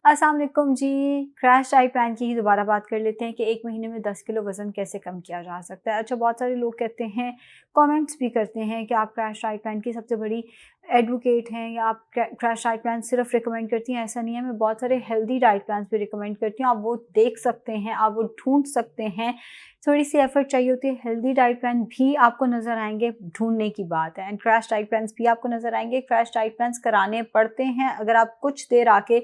अस्सलाम वालेकुम जी। Crash diet plan की ही दोबारा बात कर लेते हैं कि 1 महीने में 10 किलो वज़न कैसे कम किया जा सकता है। अच्छा, बहुत सारे लोग कहते हैं, कमेंट्स भी करते हैं कि आप क्रैश डाइट प्लान की सबसे बड़ी एडवोकेट हैं या आप क्रैश डाइट प्लान सिर्फ रिकमेंड करती हैं। ऐसा नहीं है, मैं बहुत सारे हेल्दी डाइट प्लान्स भी रिकमेंड करती हूँ। आप वो देख सकते हैं, आप वो ढूँढ सकते हैं। थोड़ी सी एफर्ट चाहिए होती है। हेल्दी डाइट प्लान भी आपको नज़र आएँगे, ढूँढने की बात है। एंड क्रैश डाइट प्लान्स भी आपको नज़र आएँगे। क्रैश डाइट प्लान्स कराने पड़ते हैं। अगर आप कुछ देर आके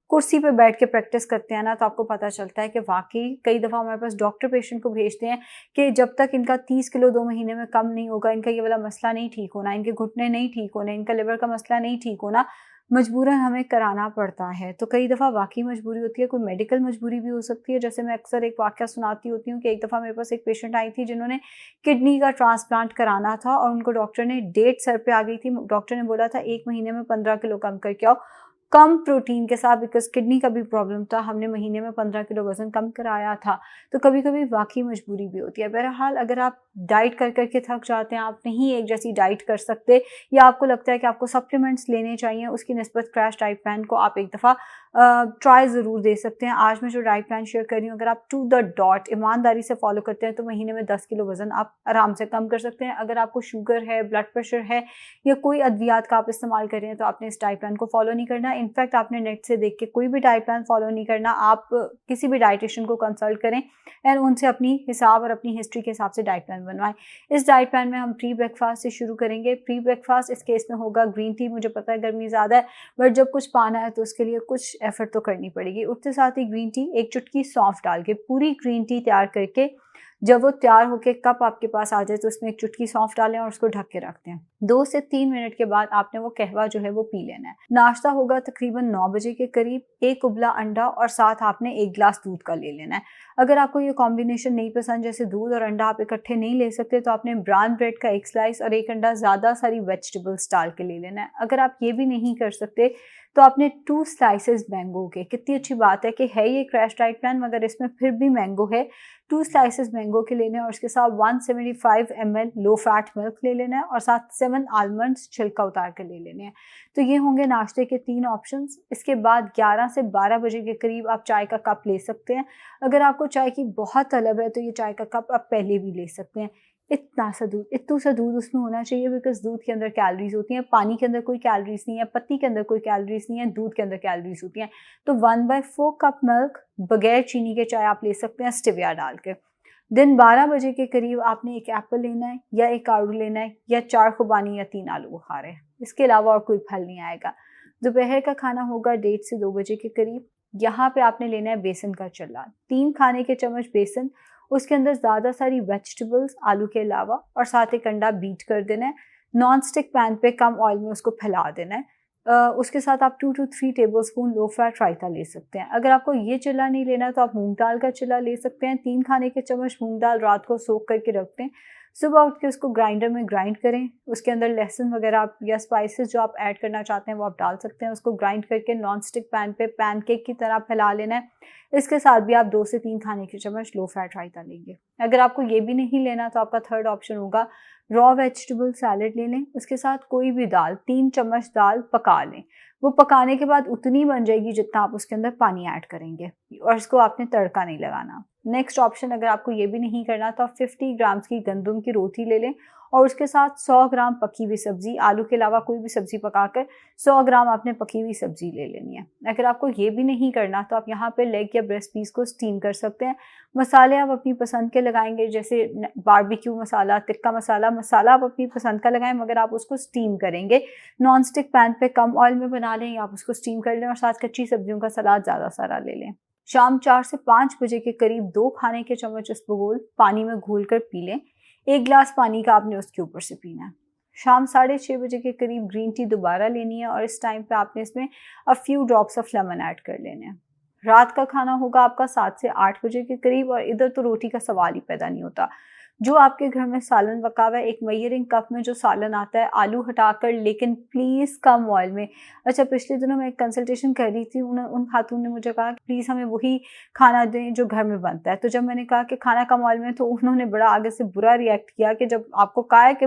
कुर्सी पे बैठ के प्रैक्टिस करते हैं ना, तो आपको पता चलता है कि वाक़ई कई दफ़ा हमारे पास डॉक्टर पेशेंट को भेजते हैं कि जब तक इनका 30 किलो 2 महीने में कम नहीं होगा, इनका ये वाला मसला नहीं ठीक होना, इनके घुटने नहीं ठीक होने, इनका लिवर का मसला नहीं ठीक होना, मजबूरन हमें कराना पड़ता है। तो कई दफ़ा वाक़ई मजबूरी होती है, कोई मेडिकल मजबूरी भी हो सकती है। जैसे मैं अक्सर एक वाक़या सुनाती होती हूँ कि एक दफ़ा मेरे पास एक पेशेंट आई थी जिन्होंने किडनी का ट्रांसप्लांट कराना था और उनको डॉक्टर ने डेट सर पे आ गई थी। डॉक्टर ने बोला था 1 महीने में 15 किलो कम करके आओ, कम प्रोटीन के साथ, बिकॉज़ किडनी का भी प्रॉब्लम था। हमने महीने में 15 किलो वज़न कम कराया था। तो कभी-कभी वाक़ई मजबूरी भी होती है। बहरहाल, अगर आप डाइट कर के थक जाते हैं, आप नहीं एक जैसी डाइट कर सकते या आपको लगता है कि आपको सप्लीमेंट्स लेने चाहिए, उसकी निस्बत क्रैश डाइट प्लान को आप एक दफ़ा ट्राई ज़रूर दे सकते हैं। आज मैं जो डाइट प्लान शेयर कर रही हूँ, अगर आप टू द डॉट ईमानदारी से फॉलो करते हैं तो महीने में 10 किलो वज़न आप आराम से कम कर सकते हैं। अगर आपको शुगर है, ब्लड प्रेशर है या कोई अद्वियात का आप इस्तेमाल कर रहे हैं, तो आपने इस डाइट प्लान को फॉलो नहीं करना। इनफैक्ट आपने नेट से देख के कोई भी डाइट प्लान फॉलो नहीं करना। आप किसी भी डाइटिशियन को कंसल्ट करें एंड उनसे अपनी हिसाब और अपनी हिस्ट्री के हिसाब से डाइट प्लान बनवाएं। इस डाइट प्लान में हम प्री ब्रेकफास्ट से शुरू करेंगे। प्री ब्रेकफास्ट इस केस में होगा ग्रीन टी। मुझे पता है गर्मी ज़्यादा है, बट जब कुछ पाना है तो उसके लिए कुछ एफर्ट तो करनी पड़ेगी। उठते साथ ही ग्रीन टी, एक चुटकी सौंफ डाल के पूरी ग्रीन टी तैयार करके, जब वो तैयार होके कप आपके पास आ जाए तो उसमें एक चुटकी सौंफ डालें और उसको ढक के रख दें। 2 से 3 मिनट के बाद आपने वो कहवा जो है वो पी लेना है। नाश्ता होगा तकरीबन 9 बजे के करीब। 1 उबला अंडा और साथ आपने 1 गिलास दूध का ले लेना है। अगर आपको ये कॉम्बिनेशन नहीं पसंद, जैसे दूध और अंडा आप इकट्ठे नहीं ले सकते, तो आपने ब्राउन ब्रेड का 1 स्लाइस और 1 अंडा ज़्यादा सारी वेजिटेबल्स डाल के ले लेना है। अगर आप ये भी नहीं कर सकते तो आपने 2 स्लाइसेस मैंगो के, कितनी अच्छी बात है कि है ये क्रैश डाइट प्लान मगर इसमें फिर भी मैंगो है, 2 स्लाइसेस मैंगो के लेने हैं और उसके साथ 175 ml लो फैट मिल्क ले लेना है और साथ 7 आलमंड्स छिलका उतार कर ले लेने हैं। तो ये होंगे नाश्ते के 3 ऑप्शंस। इसके बाद 11 से 12 बजे के करीब आप चाय का कप ले सकते हैं। अगर आपको चाय की बहुत तलब है तो ये चाय का कप आप पहले भी ले सकते हैं। इत्तू सा दूध उसमें होना चाहिए, बिकॉज दूध के अंदर कैलोरीज होती हैं। पानी के अंदर कोई कैलोरीज नहीं है, पत्ती के अंदर कोई कैलोरीज नहीं है, दूध के अंदर कैलोरीज होती हैं। तो 1/4 कप मिल्क बगैर चीनी के चाय आप ले सकते हैं स्टिविया डाल के। दिन 12 बजे के करीब आपने 1 एप्पल लेना है या 1 आड़ू लेना है या 4 खुबानी या 3 आलू बुखारे। इसके अलावा और कोई फल नहीं आएगा। दोपहर का खाना होगा 1:30 से 2 बजे के करीब। यहाँ पे आपने लेना है बेसन का चल्ला, 3 खाने के चम्मच बेसन, उसके अंदर ज़्यादा सारी वेजिटेबल्स आलू के अलावा और साथ एक अंडा बीट कर देना है। नॉन स्टिक पैन पे कम ऑयल में उसको फैला देना है। उसके साथ आप 2 to 3 टेबलस्पून लो फैट रायता ले सकते हैं। अगर आपको ये चिल्ला नहीं लेना तो आप मूंग दाल का चिल्ला ले सकते हैं। 3 खाने के चम्मच मूंग दाल रात को सोख करके रख दें। सुबह उठ के उसको ग्राइंडर में ग्राइंड करें। उसके अंदर लहसुन वगैरह आप या स्पाइसेस जो आप ऐड करना चाहते हैं वो आप डाल सकते हैं। उसको ग्राइंड करके नॉन स्टिक पैन पे पैनकेक की तरह फैला लेना है। इसके साथ भी आप 2 से 3 खाने के चम्मच लो फैट रायता लेंगे। अगर आपको ये भी नहीं लेना तो आपका थर्ड ऑप्शन होगा रॉ वेजिटेबल सैलेड ले लें। उसके साथ कोई भी दाल, 3 चम्मच दाल पका लें। वो पकाने के बाद उतनी बन जाएगी जितना आप उसके अंदर पानी ऐड करेंगे और इसको आपने तड़का नहीं लगाना। नेक्स्ट ऑप्शन, अगर आपको ये भी नहीं करना तो आप 50 ग्राम की गंदम की रोटी ले लें और उसके साथ 100 ग्राम पकी हुई सब्जी, आलू के अलावा कोई भी सब्जी पकाकर 100 ग्राम आपने पकी हुई सब्जी ले लेनी है। अगर आपको ये भी नहीं करना तो आप यहाँ पे लेग या ब्रेस्ट पीस को स्टीम कर सकते हैं। मसाले आप अपनी पसंद के लगाएंगे, जैसे बारबेक्यू मसाला, टिक्का मसाला, मसाला आप अपनी पसंद का लगाएं मगर आप उसको स्टीम करेंगे। नॉन स्टिक पैन पे कम ऑयल में बना लें या आप उसको स्टीम कर लें और साथ कच्ची सब्जियों का सलाद ज़्यादा सारा ले लें। शाम 4 से 5 बजे के करीब 2 खाने के चम्मच इसबगोल पानी में घोल कर पी लें। 1 गिलास पानी का आपने उसके ऊपर से पीना है। शाम 6:30 बजे के करीब ग्रीन टी दोबारा लेनी है और इस टाइम पे आपने इसमें a few drops of lemon add कर लेने हैं। रात का खाना होगा आपका 7 से 8 बजे के करीब और इधर तो रोटी का सवाल ही पैदा नहीं होता। जो आपके घर में सालन पका हुआ है, एक मेजरिंग कप में जो सालन आता है, आलू हटाकर, लेकिन प्लीज़ कम ऑयल में। अच्छा, पिछले दिनों मैं एक कंसल्टेशन कर रही थी, उन खातून ने मुझे कहा कि प्लीज़ हमें वही खाना दें जो घर में बनता है। तो जब मैंने कहा कि खाना कम ऑयल में, तो उन्होंने बड़ा आगे से बुरा रिएक्ट किया कि जब आपको कहा है कि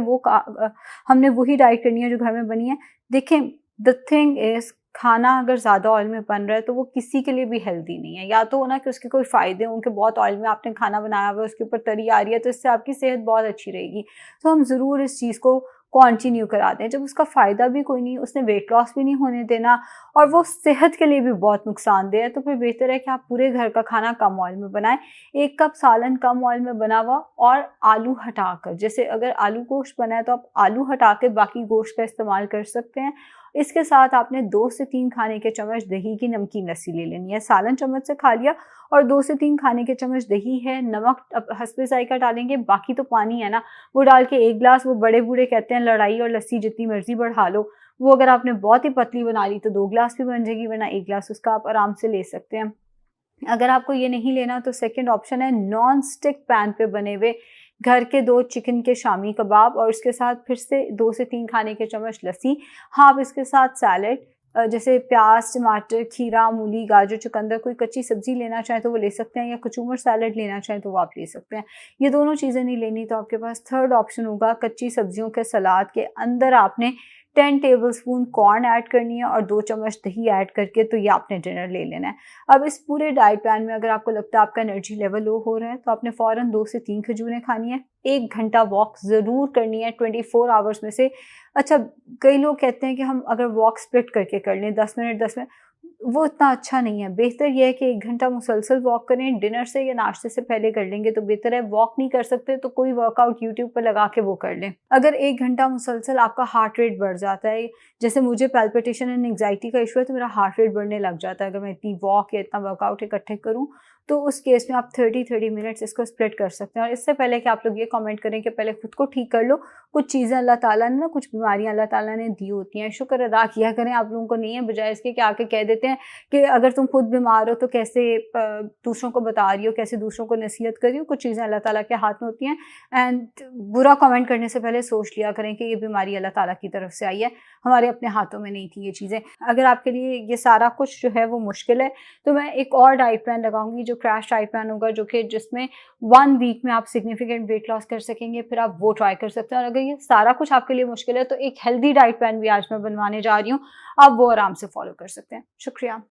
हमने वही डाइट करनी है जो घर में बनी है। देखें, द थिंग इज़, खाना अगर ज़्यादा ऑयल में बन रहा है तो वो किसी के लिए भी हेल्दी नहीं है। या तो ना कि उसके कोई फ़ायदे हों कि बहुत ऑयल में आपने खाना बनाया हुआ है, उसके ऊपर तरी आ रही है, तो इससे आपकी सेहत बहुत अच्छी रहेगी। तो हम ज़रूर इस चीज़ को कंटिन्यू करा दें जब उसका फ़ायदा भी कोई नहीं, उसने वेट लॉस भी नहीं होने देना और वो सेहत के लिए भी बहुत नुकसानदेह है। तो फिर बेहतर है कि आप पूरे घर का खाना कम ऑयल में बनाएं। 1 कप सालन कम ऑयल में बना हुआ और आलू हटाकर, जैसे अगर आलू गोश्त बना है तो आप आलू हटा के बाकी गोश्त का इस्तेमाल कर सकते हैं। इसके साथ आपने 2 से 3 खाने के चम्मच दही की नमकीन लस्सी ले लेनी है। सालन चम्मच से खा लिया और 2 से 3 खाने के चम्मच दही है, नमक अब हस्बे ज़ायक़ा डालेंगे, बाकी तो पानी है ना, वो डाल के 1 ग्लास, वो बड़े बूढ़े कहते हैं लड़ाई और लस्सी जितनी मर्ज़ी बढ़ा लो, वो अगर आपने बहुत ही पतली बना ली तो 2 ग्लास भी बन जाएगी, वरना 1 ग्लास उसका आप आराम से ले सकते हैं। अगर आपको ये नहीं लेना तो सेकंड ऑप्शन है नॉन स्टिक पैन पे बने हुए घर के 2 चिकन के शामी कबाब और उसके साथ फिर से 2 से 3 खाने के चम्मच लस्सी। हाँ, आप इसके साथ सैलेड जैसे प्याज, टमाटर, खीरा, मूली, गाजर, चुकंदर, कोई कच्ची सब्जी लेना चाहें तो वो ले सकते हैं या कचूमर सैलेड लेना चाहें तो वो आप ले सकते हैं। ये दोनों चीज़ें नहीं लेनी तो आपके पास थर्ड ऑप्शन होगा कच्ची सब्जियों के सलाद के अंदर आपने 10 टेबलस्पून कॉर्न ऐड करनी है और 2 चम्मच दही ऐड करके तो ये आपने डिनर ले लेना है। अब इस पूरे डाइट प्लान में अगर आपको लगता है आपका एनर्जी लेवल लो हो रहा है तो आपने फ़ौरन 2 से 3 खजूरें खानी है, 1 घंटा वॉक ज़रूर करनी है 24 आवर्स में से। अच्छा, कई लोग कहते हैं कि हम अगर वॉक स्प्लिट करके कर लें 10 मिनट 10 मिनट, वो इतना अच्छा नहीं है। बेहतर ये है कि 1 घंटा मुसलसल वॉक करें, डिनर से या नाश्ते से पहले कर लेंगे तो बेहतर है। वॉक नहीं कर सकते तो कोई वर्कआउट यूट्यूब पर लगा के वो कर लें। अगर 1 घंटा मुसलसल आपका हार्ट रेट बढ़ जाता है, जैसे मुझे पैल्पिटेशन एंड एंग्जाइटी का इशू है तो मेरा हार्ट रेट बढ़ने लग जाता है अगर मैं इतनी वॉक या इतना वर्कआउट इकट्ठे करूँ, तो उस केस में आप 30-30 मिनट्स इसको स्प्लिट कर सकते हैं। और इससे पहले कि आप लोग ये कमेंट करें कि पहले खुद को ठीक कर लो, कुछ चीज़ें अल्लाह ताला ने ना, कुछ बीमारियां अल्लाह ताला ने दी होती हैं, शुक्र अदा किया करें। आप लोगों को नहीं है, बजाय इसके कि आके कह देते हैं कि अगर तुम खुद बीमार हो तो कैसे दूसरों को बता रही हो, कैसे दूसरों को नसीहत कर रही हो। कुछ चीज़ें अल्लाह ताला के हाथ में होती हैं एंड बुरा कमेंट करने से पहले सोच लिया करें कि ये बीमारी अल्लाह ताला की तरफ से आई है, हमारे अपने हाथों में नहीं थी ये चीज़ें। अगर आपके लिए ये सारा कुछ जो है वो मुश्किल है तो मैं एक और डाइट प्लान लगाऊंगी जो क्रैश डाइट प्लान होगा, जो कि जिसमें 1 वीक में आप सिग्निफिकेंट वेट लॉस कर सकेंगे, फिर आप वो ट्राई कर सकते हैं। और अगर ये सारा कुछ आपके लिए मुश्किल है तो एक हेल्दी डाइट प्लान भी आज मैं बनवाने जा रही हूँ, आप वो आराम से फॉलो कर सकते हैं। शुक्रिया।